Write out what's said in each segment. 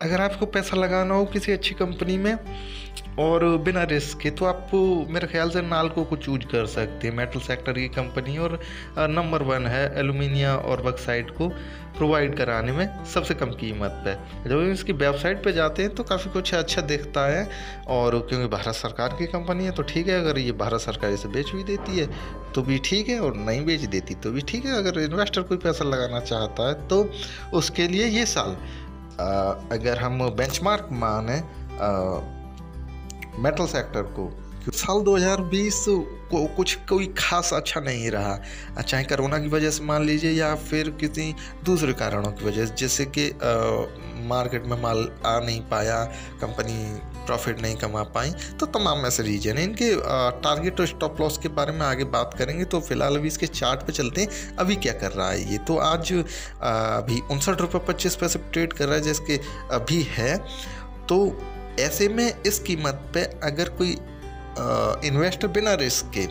अगर आपको पैसा लगाना हो किसी अच्छी कंपनी में और बिना रिस्क के, तो आप मेरे ख्याल से नाल्को को चूज कर सकते हैं। मेटल सेक्टर की कंपनी और नंबर 1 है एल्यूमिनिया और बॉक्साइट को प्रोवाइड कराने में सबसे कम कीमत पे। जब इसकी वेबसाइट पे जाते हैं तो काफ़ी कुछ अच्छा दिखता है, और क्योंकि भारत सरकार की कंपनी है तो ठीक है। अगर ये भारत सरकार इसे बेच भी देती है तो भी ठीक है, और नहीं बेच देती तो भी ठीक है। अगर इन्वेस्टर कोई पैसा लगाना चाहता है तो उसके लिए ये साल अगर हम बेंचमार्क माने मेटल सेक्टर को, साल 2020 को कुछ कोई खास अच्छा नहीं रहा, चाहे कोरोना की वजह से मान लीजिए या फिर किसी दूसरे कारणों की वजह से, जैसे कि मार्केट में माल आ नहीं पाया, कंपनी प्रॉफिट नहीं कमा पाई, तो तमाम ऐसे रीजन है। इनके टारगेट और स्टॉप लॉस के बारे में आगे बात करेंगे। तो फिलहाल अभी इसके चार्ट पे चलते हैं, अभी क्या कर रहा है ये। तो आज अभी 59.25 रुपये ट्रेड कर रहा है, जिसके अभी है। तो ऐसे में इस कीमत पे अगर कोई इन्वेस्टर बिना रिस्क के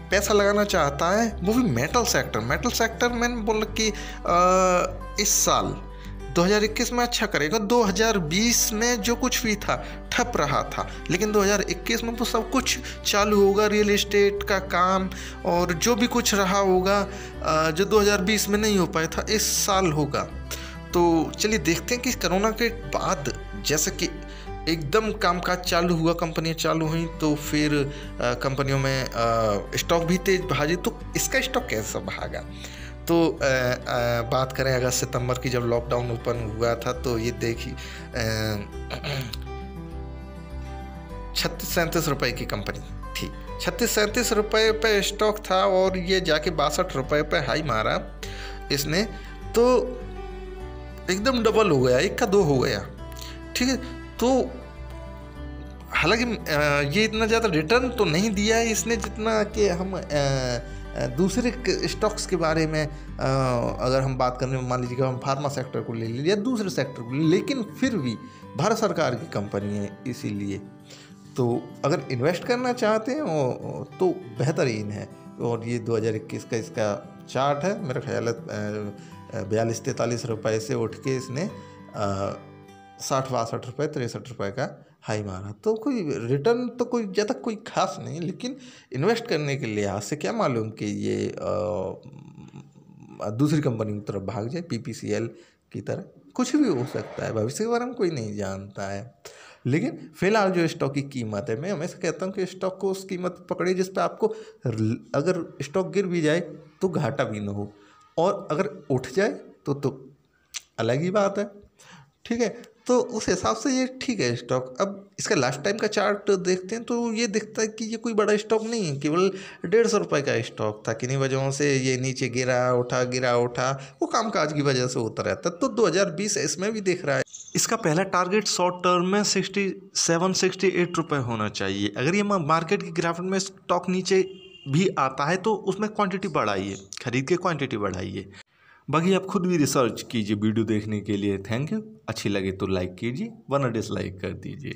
पैसा लगाना चाहता है, वो भी मेटल सेक्टर मैंने बोला कि इस साल 2021 में अच्छा करेगा। 2020 में जो कुछ भी था ठप रहा था, लेकिन 2021 में तो सब कुछ चालू होगा, रियल एस्टेट का काम और जो भी कुछ रहा होगा जो 2020 में नहीं हो पाया था, इस साल होगा। तो चलिए देखते हैं कि कोरोना के बाद जैसे कि एकदम कामकाज चालू हुआ, कंपनियां चालू हुई, तो फिर कंपनियों में स्टॉक भी तेज भागी। तो इसका स्टॉक कैसा भागा, तो बात करें अगस्त सितंबर की, जब लॉकडाउन ओपन हुआ था, तो ये देखिए 36-37 रुपए की कंपनी थी, 36-37 रुपए पे स्टॉक था, और ये जाके 62 रुपए पे हाई मारा इसने, तो एकदम डबल हो गया, 1 का 2 हो गया। ठीक है, तो हालांकि ये इतना ज़्यादा रिटर्न तो नहीं दिया है इसने जितना कि हम दूसरे स्टॉक्स के बारे में अगर हम बात करने में, मान लीजिए हम फार्मा सेक्टर को ले लीजिए या दूसरे सेक्टर को, लेकिन फिर भी भारत सरकार की कंपनी है, इसीलिए तो अगर इन्वेस्ट करना चाहते हैं तो बेहतरीन है। और ये 2021 का इसका चार्ट है, मेरा ख्याल है 42-43 रुपये से उठ के इसने 60-62 रुपये 63 रुपये का हाई मारा। तो कोई रिटर्न तो कोई ज़्यादा कोई खास नहीं, लेकिन इन्वेस्ट करने के लिहाज से क्या मालूम कि ये दूसरी कंपनी की तरफ भाग जाए, PPCL की तरह, कुछ भी हो सकता है, भविष्य के बारे में कोई नहीं जानता है। लेकिन फिलहाल जो स्टॉक की कीमत है, मैं हमेशा कहता हूँ कि स्टॉक को उस कीमत पर पकड़िए जिस पर आपको अगर स्टॉक गिर भी जाए तो घाटा भी ना हो, और अगर उठ जाए तो अलग ही बात है। ठीक है, तो उस हिसाब से ये ठीक है स्टॉक। अब इसका लास्ट टाइम का चार्ट देखते हैं तो ये दिखता है कि ये कोई बड़ा स्टॉक नहीं है, केवल 150 रुपये का स्टॉक था। किन्हीं वजहों से ये नीचे गिरा उठा, वो कामकाज की वजह से होता रहता। तो 2020 इसमें भी दिख रहा है। इसका पहला टारगेट शॉर्ट टर्म में 67-68 रुपये होना चाहिए। अगर ये मार्केट की गिरावट में स्टॉक नीचे भी आता है तो उसमें क्वांटिटी बढ़ाइए, खरीद के क्वांटिटी बढ़ाइए। बाकी आप खुद भी रिसर्च कीजिए वीडियो देखने के लिए। Thank you. अच्छी लगे तो लाइक कीजिए, वरना डिसलाइक कर दीजिए।